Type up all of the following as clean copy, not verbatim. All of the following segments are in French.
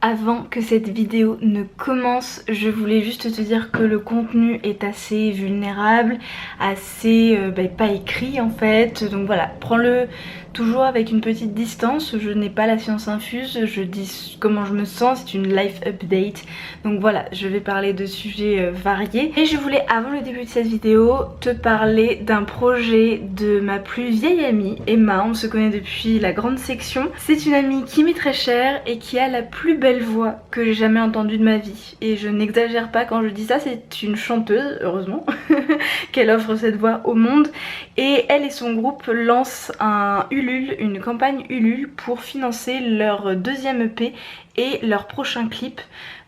Avant que cette vidéo ne commence, je voulais juste te dire que le contenu est assez vulnérable, assez pas écrit en fait. Donc voilà, prends-le toujours avec une petite distance. Je n'ai pas la science infuse, je dis comment je me sens, c'est une life update. Donc voilà, je vais parler de sujets variés. Et je voulais avant le début de cette vidéo te parler d'un projet de ma plus vieille amie, Emma. On se connaît depuis la grande section. C'est une amie qui m'est très chère et qui a la plus belle voix que j'ai jamais entendue de ma vie. Et je n'exagère pas quand je dis ça, c'est une chanteuse, heureusement, qu'elle offre cette voix au monde. Et elle et son groupe lancent un Ulule, une campagne Ulule pour financer leur deuxième EP et leur prochain clip.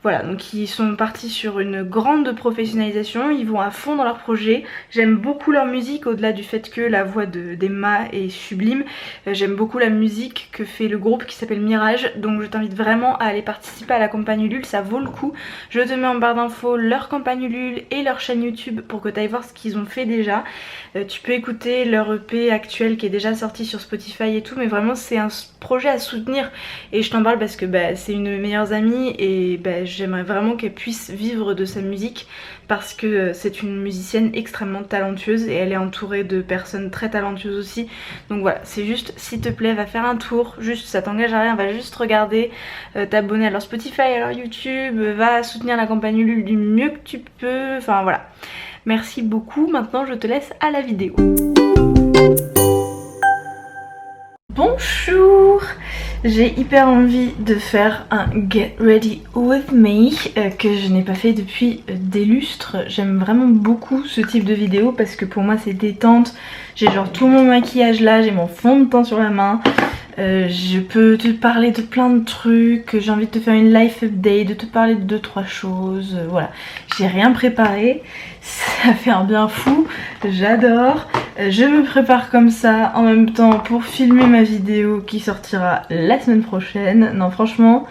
Voilà, donc ils sont partis sur une grande professionnalisation, ils vont à fond dans leur projet. J'aime beaucoup leur musique, au-delà du fait que la voix d'Emma est sublime. J'aime beaucoup la musique que fait le groupe qui s'appelle Mirage, donc je t'invite vraiment à aller participer à la campagne Ulule, ça vaut le coup. Je te mets en barre d'infos leur campagne Ulule et leur chaîne YouTube pour que tu ailles voir ce qu'ils ont fait déjà. Tu peux écouter leur EP actuel qui est déjà sorti sur Spotify et tout, mais vraiment c'est un projet à soutenir. Et je t'en parle parce que c'est une de mes meilleures amies et j'aimerais vraiment qu'elle puisse vivre de sa musique parce que c'est une musicienne extrêmement talentueuse et elle est entourée de personnes très talentueuses aussi. Donc voilà, c'est juste, s'il te plaît, va faire un tour, juste ça t'engage à rien, va juste regarder, t'abonner à leur Spotify, à leur YouTube, va soutenir la campagne Ulule du mieux que tu peux, enfin voilà. Merci beaucoup, maintenant je te laisse à la vidéo. Bonjour! J'ai hyper envie de faire un Get Ready With Me que je n'ai pas fait depuis des lustres. J'aime vraiment beaucoup ce type de vidéo parce que pour moi c'est détente. J'ai genre tout mon maquillage là, j'ai mon fond de teint sur la main. Je peux te parler de plein de trucs, j'ai envie de te faire une life update, de te parler de 2-3 choses, voilà. J'ai rien préparé, ça fait un bien fou, j'adore. Je me prépare comme ça en même temps pour filmer ma vidéo qui sortira la semaine prochaine. Non franchement,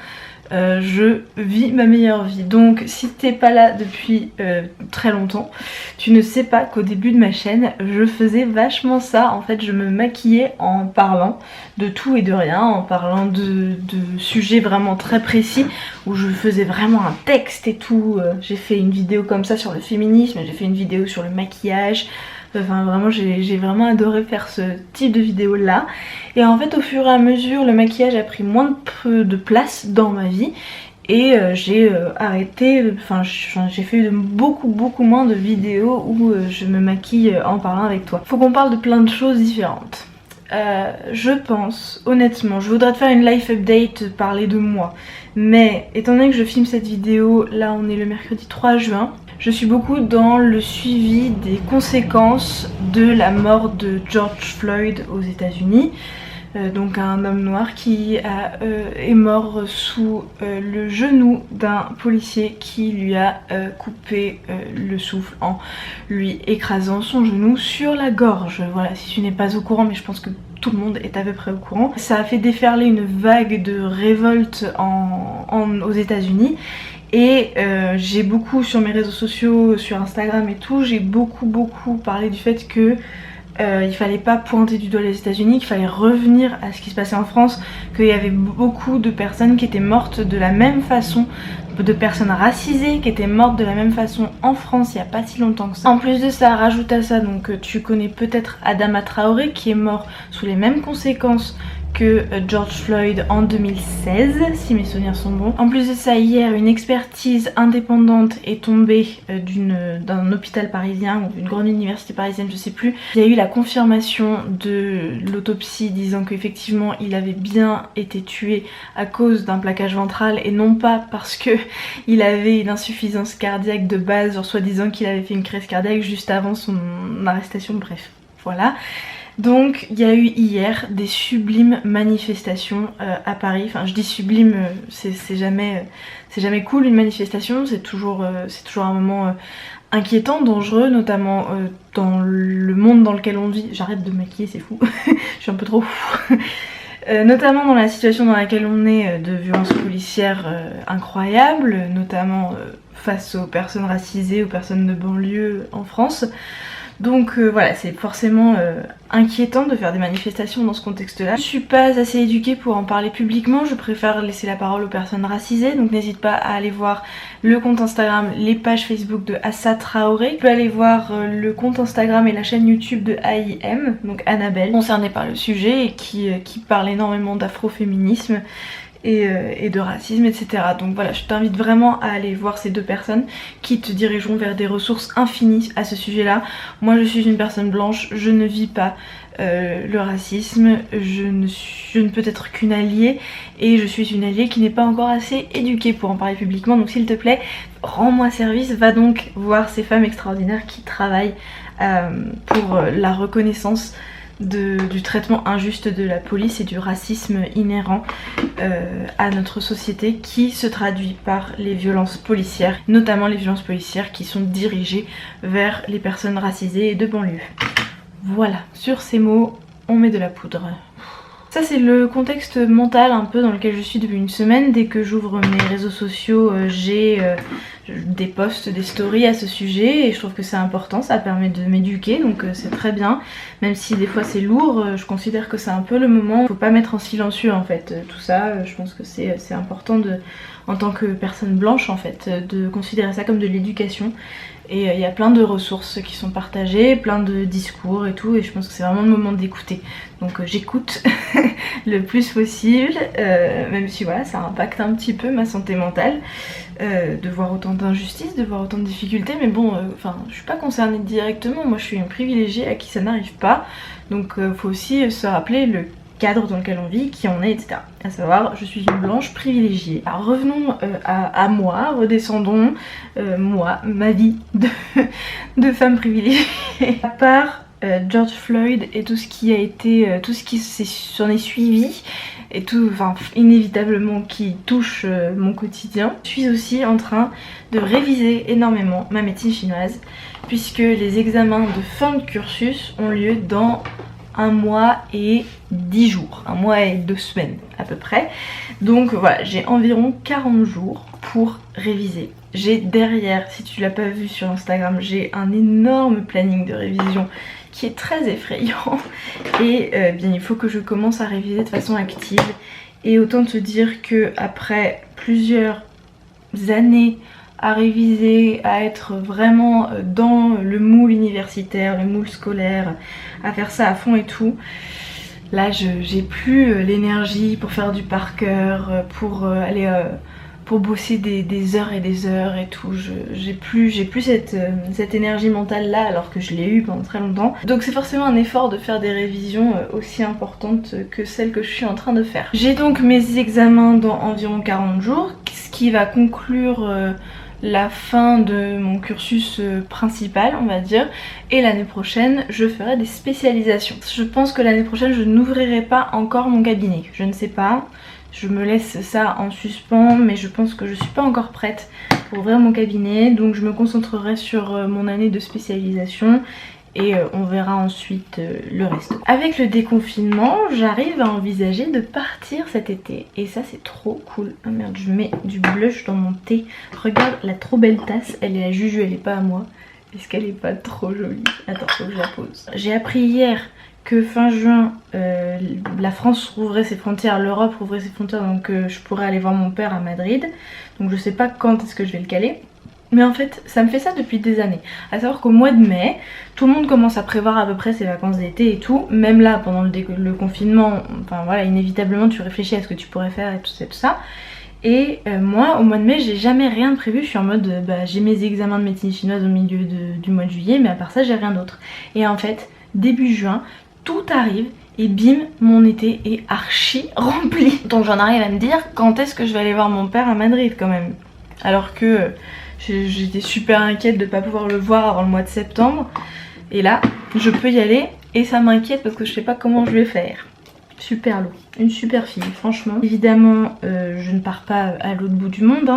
je vis ma meilleure vie. Donc si t'es pas là depuis très longtemps, tu ne sais pas qu'au début de ma chaîne je faisais vachement ça. En fait je me maquillais en parlant de tout et de rien, en parlant de sujets vraiment très précis où je faisais vraiment un texte et tout. J'ai fait une vidéo comme ça sur le féminisme, j'ai fait une vidéo sur le maquillage. Enfin vraiment j'ai vraiment adoré faire ce type de vidéo là. Et en fait au fur et à mesure le maquillage a pris moins de place dans ma vie. Et j'ai arrêté, enfin j'ai fait beaucoup moins de vidéos où je me maquille en parlant avec toi. Faut qu'on parle de plein de choses différentes. Je pense, honnêtement, je voudrais te faire une life update, parler de moi. Mais étant donné que je filme cette vidéo, là on est le mercredi 3 juin, je suis beaucoup dans le suivi des conséquences de la mort de George Floyd aux États-Unis. Donc un homme noir qui est mort sous le genou d'un policier qui lui a coupé le souffle en lui écrasant son genou sur la gorge. Voilà, si tu n'es pas au courant, mais je pense que tout le monde est à peu près au courant. Ça a fait déferler une vague de révolte aux États-Unis. Et j'ai beaucoup sur mes réseaux sociaux, sur Instagram et tout, j'ai beaucoup parlé du fait que il fallait pas pointer du doigt les États-Unis, qu'il fallait revenir à ce qui se passait en France, qu'il y avait beaucoup de personnes qui étaient mortes de la même façon, de personnes racisées qui étaient mortes de la même façon en France il y a pas si longtemps que ça. En plus de ça, rajoute à ça, donc tu connais peut-être Adama Traoré qui est mort sous les mêmes conséquences que George Floyd en 2016, si mes souvenirs sont bons. En plus de ça, hier, une expertise indépendante est tombée d'un hôpital parisien ou d'une grande université parisienne, je sais plus. Il y a eu la confirmation de l'autopsie disant qu'effectivement il avait bien été tué à cause d'un plaquage ventral et non pas parce que il avait une insuffisance cardiaque de base, genre soi-disant qu'il avait fait une crise cardiaque juste avant son arrestation, bref, voilà. Donc il y a eu hier des sublimes manifestations à Paris. Enfin je dis sublime, c'est jamais cool une manifestation, c'est toujours un moment inquiétant, dangereux, notamment dans le monde dans lequel on vit. J'arrête de me maquiller, c'est fou, je suis un peu trop fou. Notamment dans la situation dans laquelle on est de violences policières incroyables, notamment face aux personnes racisées, aux personnes de banlieue en France. Donc voilà, c'est forcément inquiétant de faire des manifestations dans ce contexte-là. Je suis pas assez éduquée pour en parler publiquement, je préfère laisser la parole aux personnes racisées, donc n'hésite pas à aller voir le compte Instagram, les pages Facebook de Assa Traoré. Tu peux aller voir le compte Instagram et la chaîne YouTube de AIM, donc Annabelle, concernée par le sujet et qui parle énormément d'afroféminisme et de racisme, etc. Donc voilà, je t'invite vraiment à aller voir ces deux personnes qui te dirigeront vers des ressources infinies à ce sujet-là. Moi je suis une personne blanche, je ne vis pas le racisme, je ne peux être qu'une alliée et je suis une alliée qui n'est pas encore assez éduquée pour en parler publiquement, donc s'il te plaît, rends-moi service, va donc voir ces femmes extraordinaires qui travaillent pour la reconnaissance du traitement injuste de la police et du racisme inhérent à notre société qui se traduit par les violences policières, notamment les violences policières qui sont dirigées vers les personnes racisées et de banlieue. Voilà, sur ces mots, on met de la poudre. Ça c'est le contexte mental un peu dans lequel je suis depuis une semaine. Dès que j'ouvre mes réseaux sociaux, j'ai des posts, des stories à ce sujet et je trouve que c'est important, ça permet de m'éduquer, donc c'est très bien. Même si des fois c'est lourd, je considère que c'est un peu le moment. Faut pas mettre en silencieux en fait tout ça, je pense que c'est important en tant que personne blanche en fait, de considérer ça comme de l'éducation. Et il y a plein de ressources qui sont partagées, plein de discours et tout, et je pense que c'est vraiment le moment d'écouter. Donc j'écoute le plus possible, même si voilà, ça impacte un petit peu ma santé mentale, de voir autant d'injustices, de voir autant de difficultés, mais bon, je suis pas concernée directement, moi je suis une privilégiée à qui ça n'arrive pas, donc faut aussi se rappeler le cadre dans lequel on vit, qui on est, etc. À savoir, je suis une blanche privilégiée. Alors revenons à moi, redescendons, moi, ma vie de femme privilégiée. À part George Floyd et tout ce qui a été, tout ce qui s'en est suivi, et tout, inévitablement qui touche mon quotidien, je suis aussi en train de réviser énormément ma médecine chinoise, puisque les examens de fin de cursus ont lieu dans 1 mois et 10 jours, 1 mois et 2 semaines à peu près. Donc voilà, j'ai environ 40 jours pour réviser. J'ai derrière, si tu l'as pas vu sur Instagram, j'ai un énorme planning de révision qui est très effrayant et bien il faut que je commence à réviser de façon active. Et autant te dire que après plusieurs années à réviser, à être vraiment dans le moule universitaire, le moule scolaire, à faire ça à fond et tout, là j'ai plus l'énergie pour faire du par cœur, pour aller pour bosser des heures et des heures et tout. J'ai plus cette énergie mentale là, alors que je l'ai eu pendant très longtemps. Donc c'est forcément un effort de faire des révisions aussi importantes que celles que je suis en train de faire. J'ai donc mes examens dans environ 40 jours, ce qui va conclure la fin de mon cursus principal, on va dire, et l'année prochaine je ferai des spécialisations. Je pense que l'année prochaine je n'ouvrirai pas encore mon cabinet, je ne sais pas, je me laisse ça en suspens, mais je pense que je suis pas encore prête pour ouvrir mon cabinet, donc je me concentrerai sur mon année de spécialisation et on verra ensuite le reste. Avec le déconfinement, j'arrive à envisager de partir cet été et ça c'est trop cool. Ah merde, je mets du blush dans mon thé. Regarde la trop belle tasse, elle est à Juju, elle est pas à moi. Est-ce qu'elle est pas trop jolie? Attends, faut que je la pose. J'ai appris hier que fin juin, la France rouvrait ses frontières, l'Europe rouvrait ses frontières, donc je pourrais aller voir mon père à Madrid. Donc je sais pas quand est-ce que je vais le caler. Mais en fait, ça me fait ça depuis des années. À savoir qu'au mois de mai, tout le monde commence à prévoir à peu près ses vacances d'été et tout. Même là, pendant le confinement, enfin voilà, inévitablement tu réfléchis à ce que tu pourrais faire et tout ça. Et moi, au mois de mai, j'ai jamais rien de prévu. Je suis en mode, j'ai mes examens de médecine chinoise au milieu du mois de juillet, mais à part ça, j'ai rien d'autre. Et en fait, début juin, tout arrive. Et bim, mon été est archi rempli. Donc j'en arrive à me dire, quand est-ce que je vais aller voir mon père à Madrid quand même? Alors que j'étais super inquiète de ne pas pouvoir le voir avant le mois de septembre. Et là, je peux y aller et ça m'inquiète parce que je sais pas comment je vais faire. Super lourd, une super fille, franchement. Évidemment, je ne pars pas à l'autre bout du monde.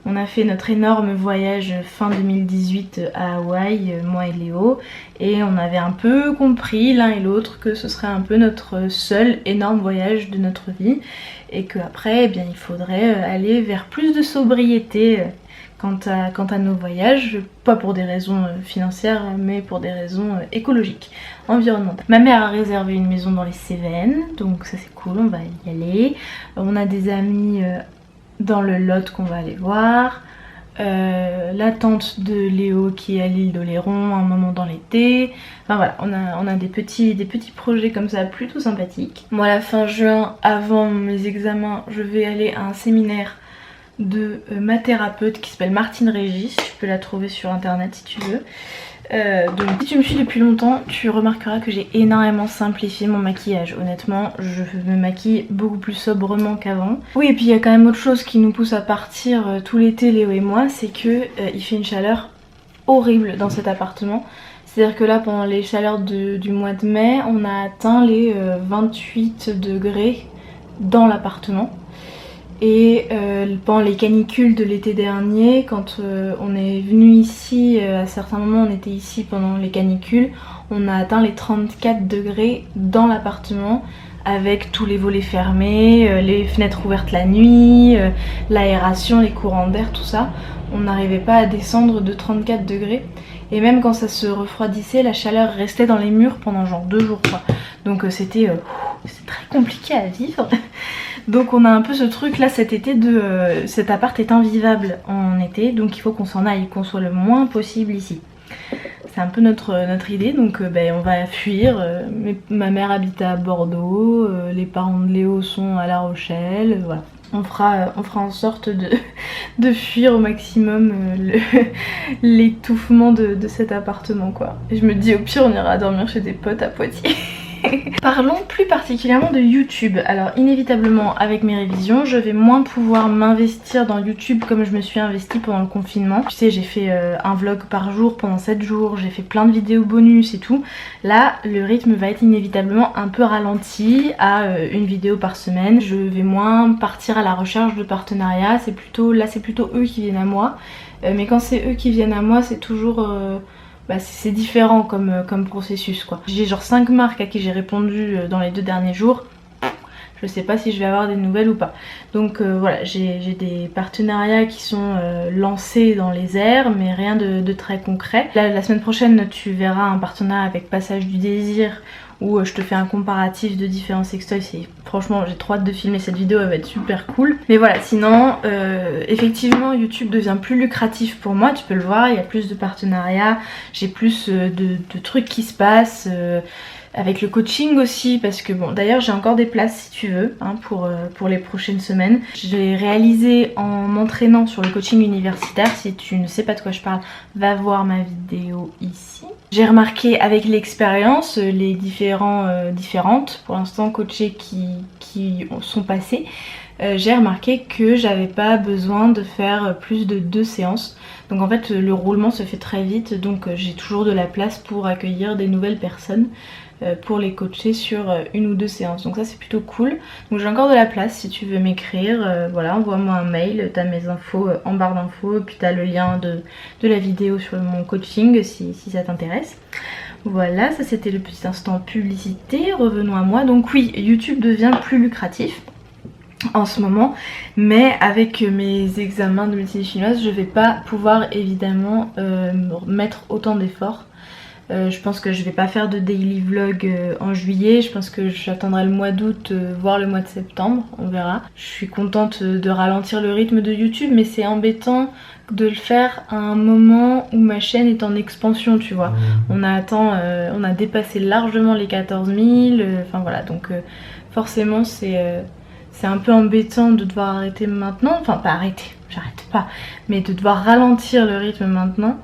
On a fait notre énorme voyage fin 2018 à Hawaï, moi et Léo. Et on avait un peu compris l'un et l'autre que ce serait un peu notre seul énorme voyage de notre vie. Et qu'après, eh bien, il faudrait aller vers plus de sobriété quant à nos voyages, pas pour des raisons financières mais pour des raisons écologiques, environnementales. Ma mère a réservé une maison dans les Cévennes, donc ça c'est cool, on va y aller. On a des amis dans le Lot qu'on va aller voir. La tante de Léo qui est à l'île d'Oléron un moment dans l'été. Enfin voilà, on a des petits projets comme ça plutôt sympathiques. Moi la fin juin, avant mes examens, je vais aller à un séminaire de ma thérapeute qui s'appelle Martine Régis. Tu peux la trouver sur internet si tu veux. Donc si tu me suis depuis longtemps, tu remarqueras que j'ai énormément simplifié mon maquillage. Honnêtement, je me maquille beaucoup plus sobrement qu'avant. Oui, et puis il y a quand même autre chose qui nous pousse à partir tout l'été, Léo et moi, c'est que il fait une chaleur horrible dans cet appartement. C'est-à-dire que là, pendant les chaleurs du mois de mai, on a atteint les 28 degrés dans l'appartement. Et pendant les canicules de l'été dernier, quand on est venu ici, à certains moments on était ici pendant les canicules, on a atteint les 34 degrés dans l'appartement avec tous les volets fermés, les fenêtres ouvertes la nuit, l'aération, les courants d'air, tout ça. On n'arrivait pas à descendre de 34 degrés. Et même quand ça se refroidissait, la chaleur restait dans les murs pendant genre 2 jours quoi. Donc c'était très compliqué à vivre. Donc on a un peu ce truc là cet été de cet appart est invivable en été, donc il faut qu'on s'en aille, qu'on soit le moins possible ici. C'est un peu notre idée, donc on va fuir. Ma mère habite à Bordeaux, les parents de Léo sont à La Rochelle, voilà. On fera en sorte de fuir au maximum l'étouffement de cet appartement quoi. Et je me dis au pire on ira dormir chez des potes à Poitiers. Parlons plus particulièrement de YouTube. Alors inévitablement avec mes révisions je vais moins pouvoir m'investir dans YouTube comme je me suis investie pendant le confinement. Tu sais j'ai fait un vlog par jour pendant 7 jours, j'ai fait plein de vidéos bonus et tout. Là le rythme va être inévitablement un peu ralenti à une vidéo par semaine. Je vais moins partir à la recherche de partenariats, c'est plutôt eux qui viennent à moi. Mais quand c'est eux qui viennent à moi c'est toujours... c'est différent comme processus quoi. J'ai genre 5 marques à qui j'ai répondu dans les 2 derniers jours. Je sais pas si je vais avoir des nouvelles ou pas. Donc voilà, j'ai des partenariats qui sont lancés dans les airs mais rien de très concret. Là, la semaine prochaine tu verras un partenariat avec Passage du Désir où je te fais un comparatif de différents sextoys. Franchement j'ai trop hâte de filmer cette vidéo, elle va être super cool. Mais voilà, sinon effectivement YouTube devient plus lucratif pour moi, tu peux le voir, il y a plus de partenariats, j'ai plus de trucs qui se passent. Avec le coaching aussi, parce que bon d'ailleurs j'ai encore des places si tu veux hein, pour les prochaines semaines. Je l'ai réalisé en m'entraînant sur le coaching universitaire. Si tu ne sais pas de quoi je parle, va voir ma vidéo ici. J'ai remarqué avec l'expérience, les différentes pour l'instant coachées qui sont passées, j'ai remarqué que j'avais pas besoin de faire plus de 2 séances. Donc en fait le roulement se fait très vite, donc j'ai toujours de la place pour accueillir des nouvelles personnes pour les coacher sur 1 ou 2 séances. Donc ça c'est plutôt cool. Donc j'ai encore de la place si tu veux m'écrire, voilà, envoie-moi un mail, t'as mes infos en barre d'infos, et puis t'as le lien de la vidéo sur mon coaching si ça t'intéresse. Voilà, ça c'était le petit instant publicité, revenons à moi. Donc oui, YouTube devient plus lucratif en ce moment, mais avec mes examens de médecine chinoise je vais pas pouvoir évidemment mettre autant d'efforts. Je pense que je vais pas faire de daily vlog en juillet, je pense que j'attendrai le mois d'août, voire le mois de septembre, on verra. Je suis contente de ralentir le rythme de YouTube, mais c'est embêtant de le faire à un moment où ma chaîne est en expansion, tu vois. On a dépassé largement les 14 000, enfin voilà, donc forcément c'est un peu embêtant de devoir arrêter maintenant, enfin pas arrêter, j'arrête pas, mais de devoir ralentir le rythme maintenant.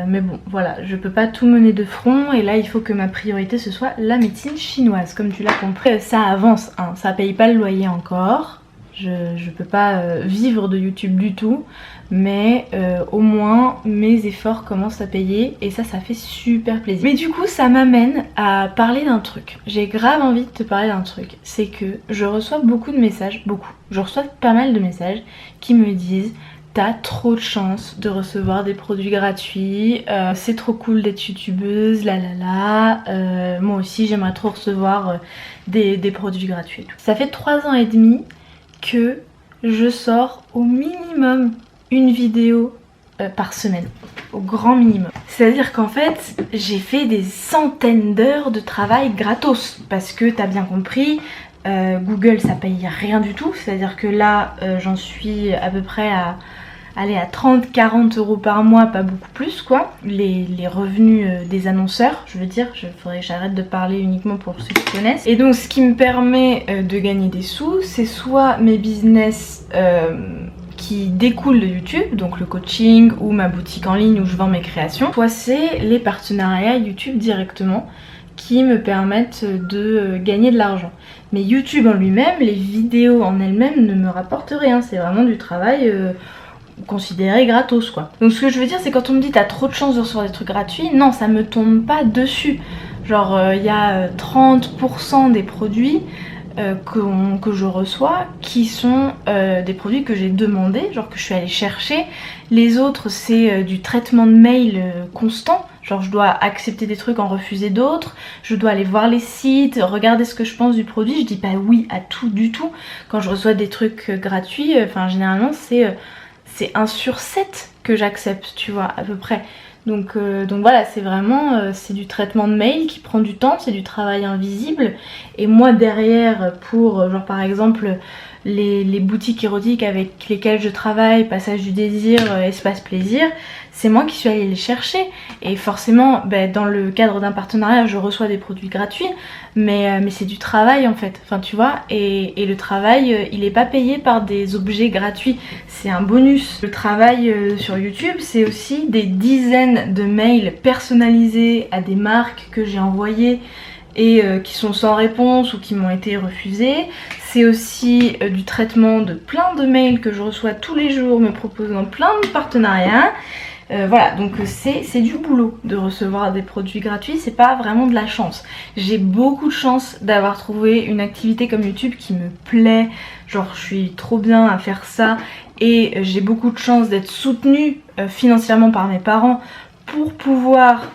Mais bon voilà, je peux pas tout mener de front et là il faut que ma priorité ce soit la médecine chinoise, comme tu l'as compris. Ça avance, hein, ça paye pas le loyer encore, je peux pas vivre de YouTube du tout, mais au moins mes efforts commencent à payer et ça fait super plaisir. Mais du coup ça m'amène à parler d'un truc, j'ai grave envie de te parler d'un truc, c'est que je reçois beaucoup de messages, je reçois pas mal de messages qui me disent: t'as trop de chance de recevoir des produits gratuits, c'est trop cool d'être youtubeuse, moi aussi j'aimerais trop recevoir des produits gratuits. Ça fait 3 ans et demi que je sors au minimum une vidéo par semaine, au grand minimum. C'est-à-dire qu'en fait, j'ai fait des centaines d'heures de travail gratos. Parce que t'as bien compris, Google ça paye rien du tout. C'est-à-dire que là, j'en suis à peu près à 30-40 euros par mois, pas beaucoup plus quoi. Les revenus des annonceurs, je veux dire, faudrait que j'arrête de parler uniquement pour ceux qui connaissent. Et donc ce qui me permet de gagner des sous, c'est soit mes business qui découlent de YouTube, donc le coaching ou ma boutique en ligne où je vends mes créations, soit c'est les partenariats YouTube directement qui me permettent de gagner de l'argent. Mais YouTube en lui-même, les vidéos en elles-mêmes ne me rapportent rien, c'est vraiment du travail considéré gratos quoi. Donc ce que je veux dire c'est quand on me dit t'as trop de chance de recevoir des trucs gratuits, non ça me tombe pas dessus. Genre il y a 30% des produits que je reçois qui sont des produits que j'ai demandé, genre que je suis allée chercher. Les autres c'est du traitement de mail constant, genre je dois accepter des trucs, en refuser d'autres, je dois aller voir les sites, regarder ce que je pense du produit, je dis pas oui à tout du tout. Quand je reçois des trucs gratuits, enfin généralement c'est 1 sur 7 que j'accepte, tu vois, à peu près. Donc voilà, c'est vraiment c'est du traitement de mail qui prend du temps, c'est du travail invisible. Et moi derrière, pour genre par exemple les boutiques érotiques avec lesquelles je travaille, Passage du Désir, Espace Plaisir, c'est moi qui suis allée les chercher. Et forcément, dans le cadre d'un partenariat, je reçois des produits gratuits, mais c'est du travail en fait, enfin tu vois, et le travail, il est pas payé par des objets gratuits, c'est un bonus. Le travail sur YouTube, c'est aussi des dizaines de mails personnalisés à des marques que j'ai envoyées et qui sont sans réponse ou qui m'ont été refusés. C'est aussi du traitement de plein de mails que je reçois tous les jours me proposant plein de partenariats. Voilà, donc c'est du boulot de recevoir des produits gratuits, c'est pas vraiment de la chance. J'ai beaucoup de chance d'avoir trouvé une activité comme YouTube qui me plaît, genre je suis trop bien à faire ça, et j'ai beaucoup de chance d'être soutenue financièrement par mes parents pour pouvoir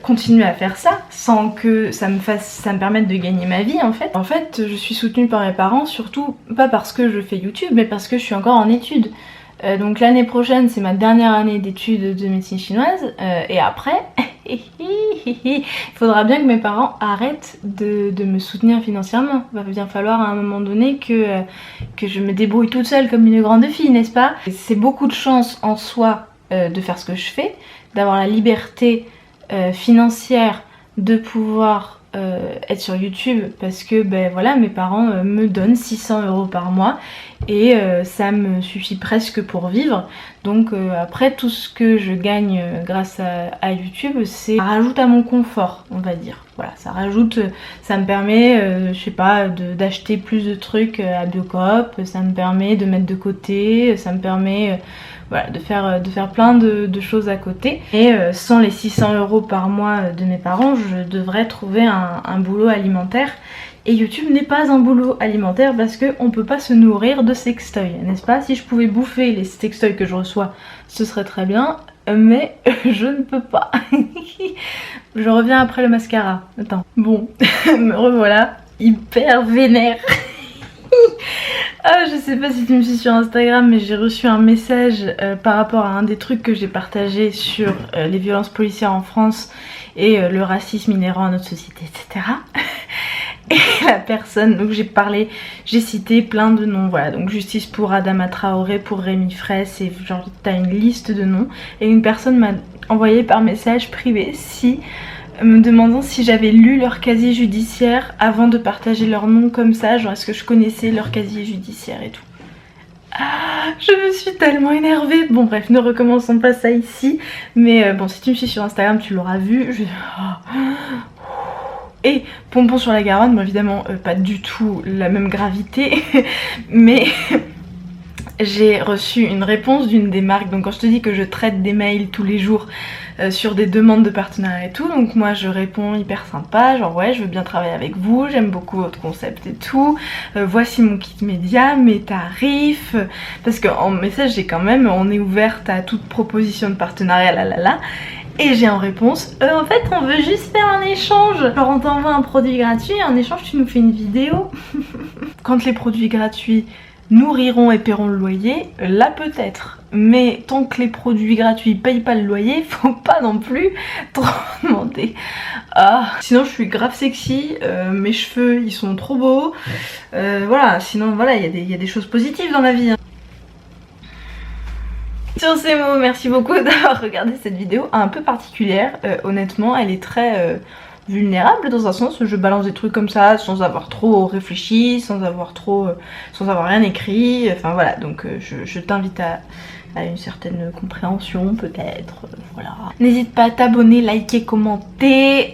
continuer à faire ça sans que ça me permette de gagner ma vie en fait. En fait, je suis soutenue par mes parents surtout pas parce que je fais YouTube, mais parce que je suis encore en études. Donc l'année prochaine c'est ma dernière année d'études de médecine chinoise et après il faudra bien que mes parents arrêtent de me soutenir financièrement. Il va bien falloir à un moment donné que je me débrouille toute seule comme une grande fille, n'est-ce pas? C'est beaucoup de chance en soi de faire ce que je fais, d'avoir la liberté financière de pouvoir être sur YouTube parce que voilà, mes parents me donnent 600 € par mois et ça me suffit presque pour vivre. Donc après tout ce que je gagne grâce à YouTube, ça rajoute à mon confort, on va dire. Voilà, ça rajoute, ça me permet, je sais pas, d'acheter plus de trucs à Biocoop, ça me permet de mettre de côté, ça me permet voilà, de faire plein de choses à côté. Et sans les 600 € par mois de mes parents, je devrais trouver un boulot alimentaire. Et YouTube n'est pas un boulot alimentaire parce qu'on peut pas se nourrir de sextoys, n'est-ce pas? Si je pouvais bouffer les sextoys que je reçois, ce serait très bien, mais je ne peux pas. Je reviens après le mascara. Attends. Bon, me revoilà, hyper vénère. Ah, je sais pas si tu me suis sur Instagram, mais j'ai reçu un message par rapport à un des trucs que j'ai partagé sur les violences policières en France et le racisme inhérent à notre société, etc. Et la personne, donc j'ai cité plein de noms, voilà, donc justice pour Adama Traoré, pour Rémi Fraisse, et genre t'as une liste de noms, et une personne m'a envoyé par message privé me demandant si j'avais lu leur casier judiciaire avant de partager leur nom comme ça, genre est-ce que je connaissais leur casier judiciaire et tout. Ah, je me suis tellement énervée. Bon bref, ne recommençons pas ça ici, mais bon, si tu me suis sur Instagram tu l'auras vu. Et Pompon sur la Garonne, bon évidemment pas du tout la même gravité, mais j'ai reçu une réponse d'une des marques. Donc quand je te dis que je traite des mails tous les jours sur des demandes de partenariat et tout, donc moi je réponds hyper sympa, genre ouais je veux bien travailler avec vous, j'aime beaucoup votre concept et tout, voici mon kit média, mes tarifs, parce qu'en message j'ai quand même, on est ouverte à toute proposition de partenariat, là. Et j'ai en réponse, en fait on veut juste faire un échange, genre on t'envoie un produit gratuit et en échange tu nous fais une vidéo. Quand les produits gratuits nourriront et paieront le loyer, là peut-être. Mais tant que les produits gratuits payent pas le loyer, faut pas non plus trop demander. Ah, sinon je suis grave sexy, mes cheveux ils sont trop beaux. Voilà, sinon voilà, il y a des choses positives dans la vie. Hein. Sur ces mots, merci beaucoup d'avoir regardé cette vidéo un peu particulière. Honnêtement, elle est très vulnérable dans un sens où je balance des trucs comme ça sans avoir trop réfléchi, sans avoir rien écrit. Enfin voilà, donc je t'invite à une certaine compréhension peut-être, voilà. N'hésite pas à t'abonner, liker, commenter,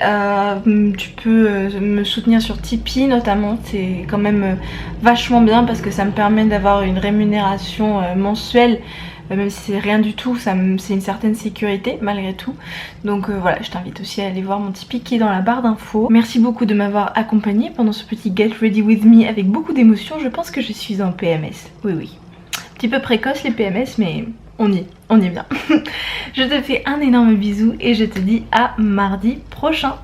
tu peux me soutenir sur Tipeee notamment, c'est quand même vachement bien parce que ça me permet d'avoir une rémunération mensuelle, même si c'est rien du tout, c'est une certaine sécurité malgré tout. Donc voilà, je t'invite aussi à aller voir mon Tipeee qui est dans la barre d'infos. Merci beaucoup de m'avoir accompagnée pendant ce petit Get Ready With Me avec beaucoup d'émotion, je pense que je suis en PMS, oui. Un petit peu précoce les PMS, mais on y est bien. Je te fais un énorme bisou et je te dis à mardi prochain.